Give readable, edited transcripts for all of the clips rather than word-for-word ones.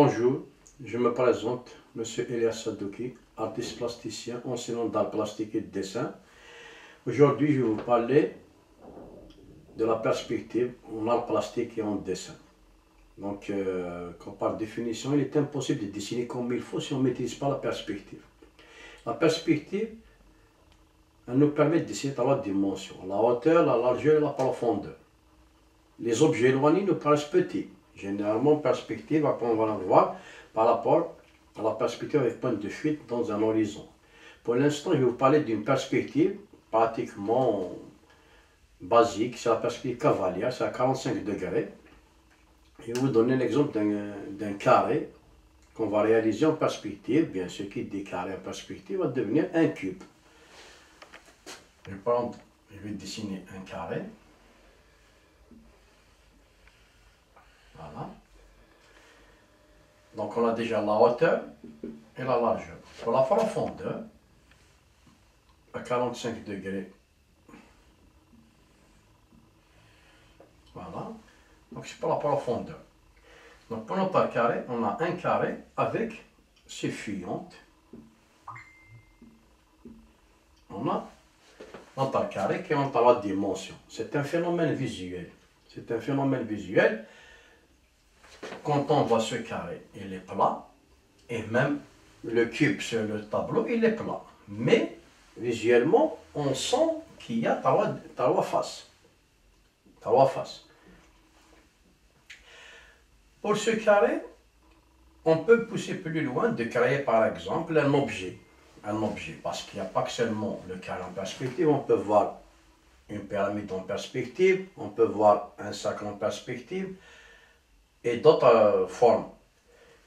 Bonjour, je me présente, Monsieur Elias Sadouki, artiste plasticien, enseignant d'art plastique et de dessin. Aujourd'hui, je vais vous parler de la perspective en art plastique et en dessin. Donc, par définition, il est impossible de dessiner comme il faut si on ne maîtrise pas la perspective. La perspective, elle nous permet de dessiner trois dimensions, la hauteur, la largeur et la profondeur. Les objets éloignés nous paraissent petits. Généralement, perspective, après on va la voir par rapport à la perspective avec point de fuite dans un horizon. Pour l'instant, je vais vous parler d'une perspective pratiquement basique, c'est la perspective cavalière, c'est à 45 degrés. Je vais vous donner l'exemple d'un carré qu'on va réaliser en perspective. Bien sûr, qui dit carré en perspective va devenir un cube. Je vais dessiner un carré. Voilà. Donc on a déjà la hauteur et la largeur. Pour la profondeur, à 45 degrés. Voilà. Donc c'est pour la profondeur. Donc pour notre carré, on a un carré avec ses fuyantes. On a notre carré qui est en trois dimensions. C'est un phénomène visuel. C'est un phénomène visuel. Quand on voit ce carré, il est plat, et même le cube sur le tableau, il est plat. Mais visuellement, on sent qu'il y a trois faces. Trois faces. Pour ce carré, on peut pousser plus loin de créer par exemple un objet. Un objet, parce qu'il n'y a pas que seulement le carré en perspective, on peut voir une pyramide en perspective, on peut voir un sac en perspective, et d'autres formes.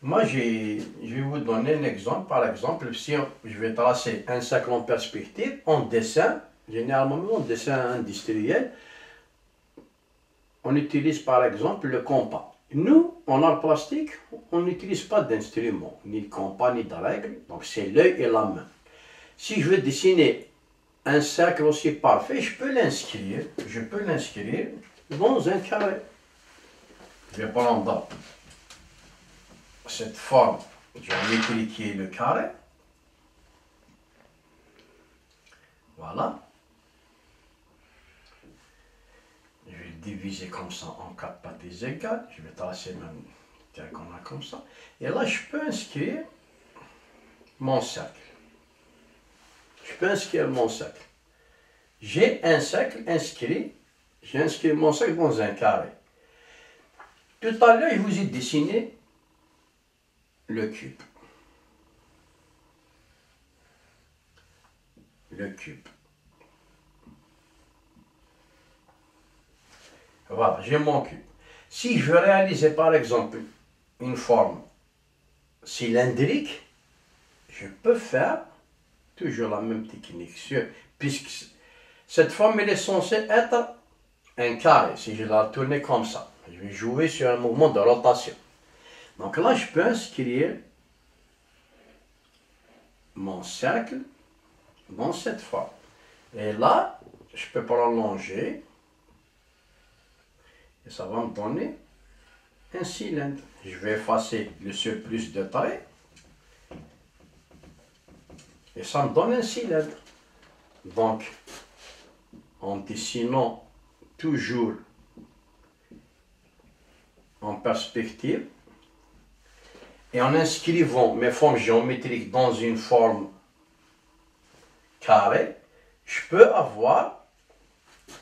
Moi, je vais vous donner un exemple. Par exemple, si je vais tracer un cercle en perspective, en dessin, généralement en dessin industriel, on utilise par exemple le compas. Nous, en art plastique, on n'utilise pas d'instrument, ni de compas, ni de règles, donc c'est l'œil et la main. Si je veux dessiner un cercle aussi parfait, je peux l'inscrire dans un carré. Je vais prendre cette forme géométrique qui est le carré. Voilà. Je vais le diviser comme ça en 4 parties égales. Je vais tracer même tel qu'on a comme ça. Et là, je peux inscrire mon cercle. Je peux inscrire mon cercle. J'ai un cercle inscrit. J'ai inscrit mon cercle dans un carré. Tout à l'heure, je vous ai dessiné le cube. Le cube. Voilà, j'ai mon cube. Si je veux réaliser par exemple une forme cylindrique, je peux faire toujours la même technique. Puisque cette forme elle est censée être un carré. Si je la tourne comme ça, je vais jouer sur un mouvement de rotation. Donc là, je peux inscrire mon cercle dans cette forme. Et là, je peux prolonger. Et ça va me donner un cylindre. Je vais effacer le surplus de taille. Et ça me donne un cylindre. Donc, en dessinant toujours en perspective, et en inscrivant mes formes géométriques dans une forme carrée, je peux avoir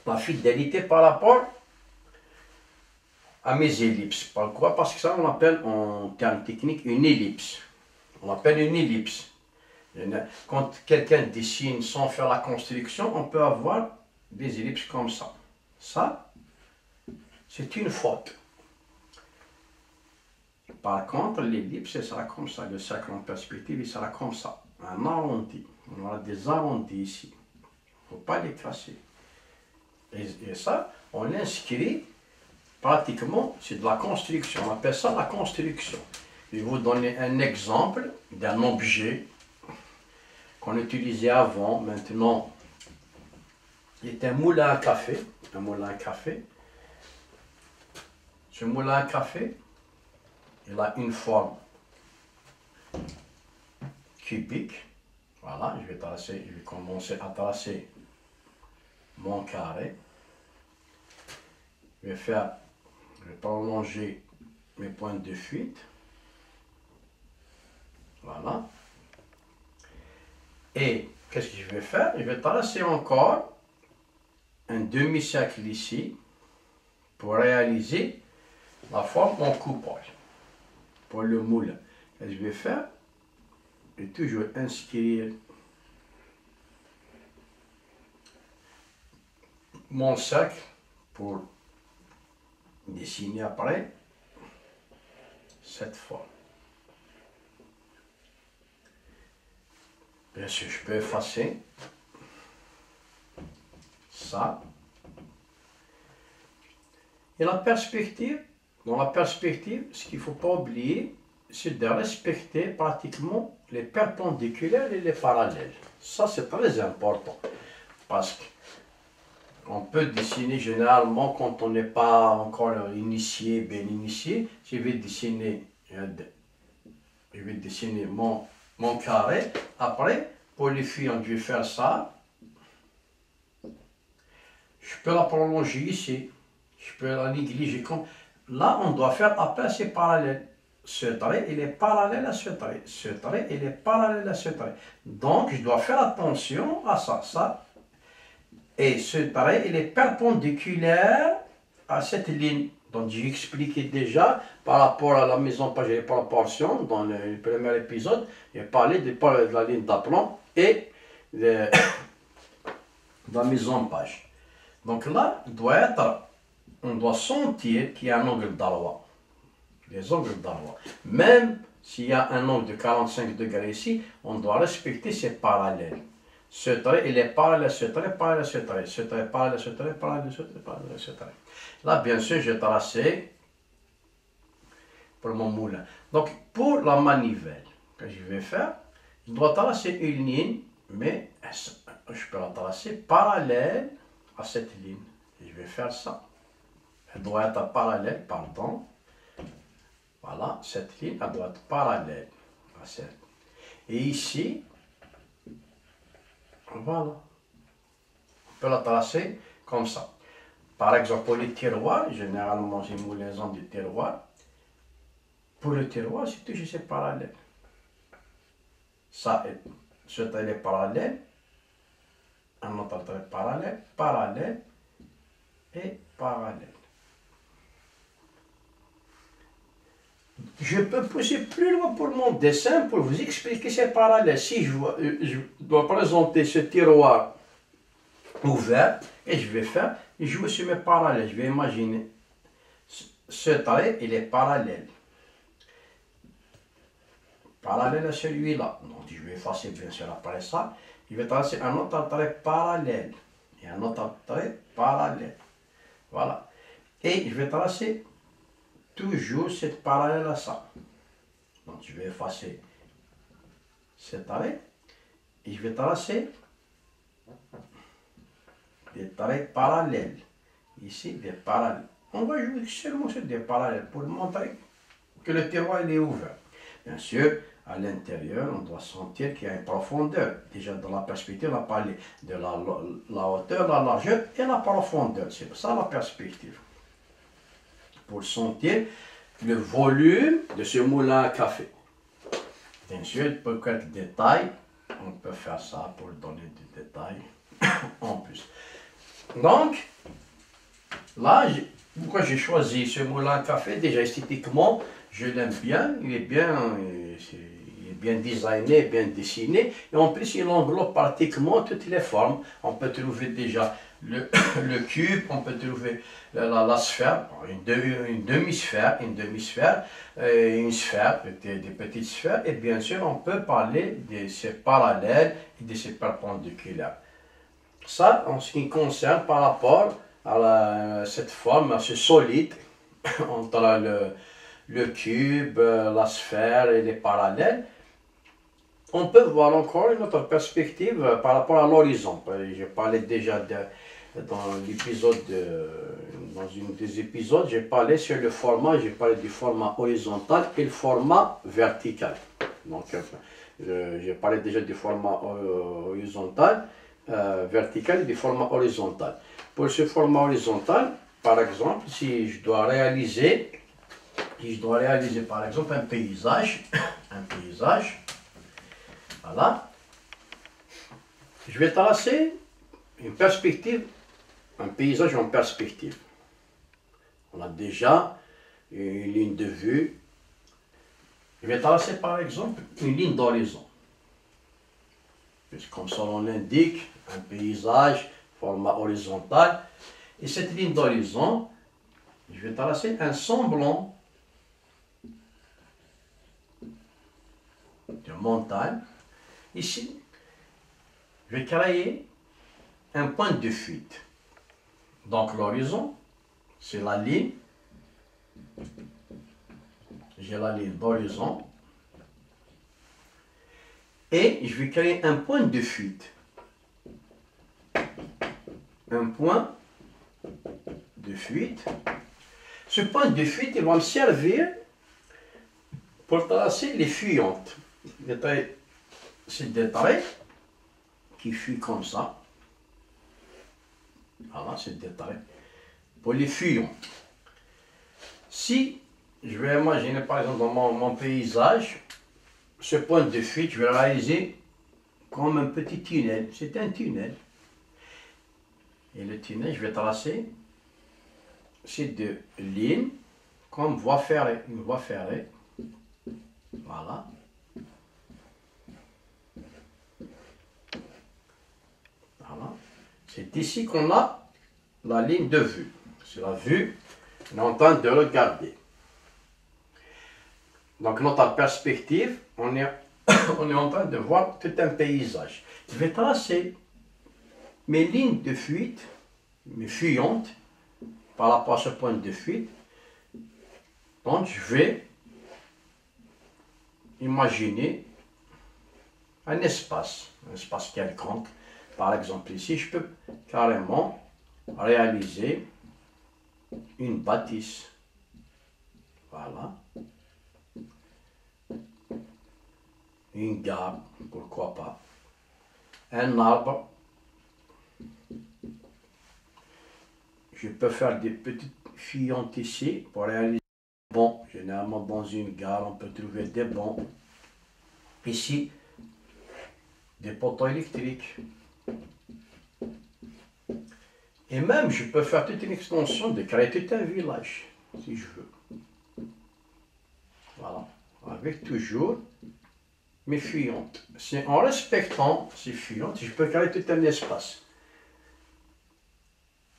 la fidélité par rapport à mes ellipses. Pourquoi? Parce que ça, on appelle en termes techniques une ellipse. On appelle une ellipse. Quand quelqu'un dessine sans faire la construction, on peut avoir des ellipses comme ça. Ça, c'est une faute. Par contre, l'ellipse, elle sera comme ça. Le cercle en perspective, il sera comme ça. Un arrondi. On aura des arrondis ici. Il ne faut pas les casser. Et ça, on l'inscrit pratiquement, c'est de la construction. On appelle ça la construction. Je vais vous donner un exemple d'un objet qu'on utilisait avant. Maintenant, il est un moulin à café. Un moulin à café. Ce moulin à café, il a une forme cubique. Voilà, je vais commencer à tracer mon carré. Je vais prolonger mes points de fuite. Voilà. Et qu'est-ce que je vais faire? Je vais tracer encore un demi-cercle ici pour réaliser la forme en coupage pour le moule. Qu'est-ce que je vais faire? Je vais toujours inscrire mon cercle pour dessiner après cette forme. Bien sûr, je peux effacer ça. Et la perspective, dans la perspective, ce qu'il ne faut pas oublier, c'est de respecter pratiquement les perpendiculaires et les parallèles. Ça, c'est très important. Parce qu'on peut dessiner généralement quand on n'est pas encore initié, bien initié. Je vais dessiner mon carré. Après, pour les filles, je vais faire ça. Je peux la prolonger ici. Je peux la négliger. Là, on doit faire après ces parallèles. Ce trait, il est parallèle à ce trait. Ce trait, il est parallèle à ce trait. Donc, je dois faire attention à ça. Et ce trait, il est perpendiculaire à cette ligne. Donc, j'ai expliqué déjà par rapport à la mise en page et les proportions dans le premier épisode. J'ai parlé de la ligne d'aplomb et de la mise en page. Donc là, on doit sentir qu'il y a un angle droit. Les angles droits. Même s'il y a un angle de 45 degrés ici, on doit respecter ces parallèles. Ce trait, il est parallèle à ce trait, parallèle à ce trait. Ce trait, parallèle à ce trait, parallèle à ce trait, parallèle à ce trait. Là, bien sûr, j'ai tracé pour mon moulin. Donc, pour la manivelle que je vais faire, je dois tracer une ligne, mais je peux la tracer parallèle à cette ligne. Et je vais faire ça. Elle doit être parallèle, pardon. Voilà, cette ligne, elle doit être parallèle à cette. Et ici, voilà. On peut la tracer comme ça. Par exemple, pour les tiroirs, généralement, j'ai moulaison du tiroir. Pour le tiroir, c'est toujours ces parallèles. Ça, ce trait est parallèle. Un autre trait parallèle, parallèle et parallèle. Je peux pousser plus loin pour mon dessin pour vous expliquer ces parallèles. Si je dois présenter ce tiroir ouvert, et je vais jouer sur mes parallèles. Je vais imaginer ce trait, il est parallèle. Parallèle à celui-là. Donc je vais effacer bien sûr après ça. Je vais tracer un autre trait parallèle. Et un autre trait parallèle. Voilà. Et je vais tracer toujours cette parallèle à ça. Donc je vais effacer cet arrêt et je vais tracer des traits parallèles. Ici, des parallèles. On va jouer seulement sur des parallèles pour montrer que le tiroir est ouvert. Bien sûr, à l'intérieur, on doit sentir qu'il y a une profondeur. Déjà dans la perspective, on a parlé de la hauteur, la largeur et la profondeur. C'est ça la perspective. Pour sentir le volume de ce moulin à café. Bien sûr, pour quelques détails, on peut faire ça pour donner des détails en plus. Donc, là, pourquoi j'ai choisi ce moulin à café? Déjà esthétiquement, je l'aime bien, il est bien designé, bien dessiné, et en plus il englobe pratiquement toutes les formes. On peut trouver déjà le cube, on peut trouver la sphère, une demi-sphère, une sphère, des petites sphères, et bien sûr on peut parler de ces parallèles et de ces perpendiculaires. Ça, en ce qui concerne par rapport à cette forme, à ce solide, entre le cube, la sphère et les parallèles. On peut voir encore une autre perspective par rapport à l'horizon. J'ai parlé déjà dans l'épisode, dans une des épisodes, j'ai parlé sur le format, j'ai parlé du format horizontal et le format vertical. Donc, j'ai parlé déjà du format horizontal, vertical et du format horizontal. Pour ce format horizontal, par exemple, si je dois réaliser par exemple un paysage, voilà, je vais tracer une perspective, un paysage en perspective. On a déjà une ligne de vue. Je vais tracer par exemple une ligne d'horizon. Comme son nom l'indique, un paysage, format horizontal. Et cette ligne d'horizon, je vais tracer un semblant de montagne. Ici, je vais créer un point de fuite. Donc l'horizon, c'est la ligne. J'ai la ligne d'horizon. Et je vais créer un point de fuite. Un point de fuite. Ce point de fuite, il va me servir pour tracer les fuyantes. C'est des traits qui fuient comme ça. Voilà, c'est des traits. Pour les fuyants. Si je vais imaginer par exemple dans mon paysage, ce point de fuite, je vais le réaliser comme un petit tunnel. C'est un tunnel. Et le tunnel, je vais tracer ces deux lignes comme voie ferrée. Une voie ferrée. Voilà. Voilà. C'est ici qu'on a la ligne de vue. C'est la vue, on est en train de regarder. Donc notre perspective, on est en train de voir tout un paysage. Je vais tracer mes lignes de fuite, mes fuyantes, par rapport à ce point de fuite. Donc je vais imaginer un espace quelconque. Par exemple ici, je peux carrément réaliser une bâtisse. Voilà. Une gare, pourquoi pas. Un arbre. Je peux faire des petites fuyantes ici pour réaliser des bancs. Généralement dans une gare, on peut trouver des bancs. Ici, des poteaux électriques. Et même, je peux faire toute une extension de créer tout un village, si je veux. Voilà. Avec toujours mes fuyantes. C'est en respectant ces fuyantes, je peux créer tout un espace.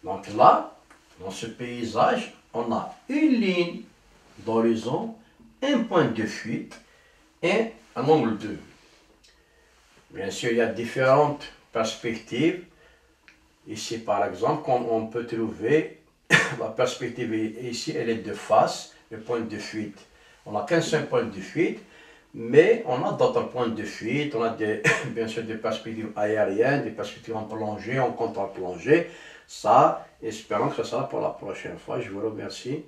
Donc là, dans ce paysage, on a une ligne d'horizon, un point de fuite et un angle de vue. Bien sûr, il y a différentes perspectives. Ici, par exemple, on peut trouver la perspective ici, elle est de face, le point de fuite. On n'a qu'un seul point de fuite, mais on a d'autres points de fuite. On a bien sûr des perspectives aériennes, des perspectives en plongée, en contre-plongée. Ça, espérons que ce sera pour la prochaine fois. Je vous remercie.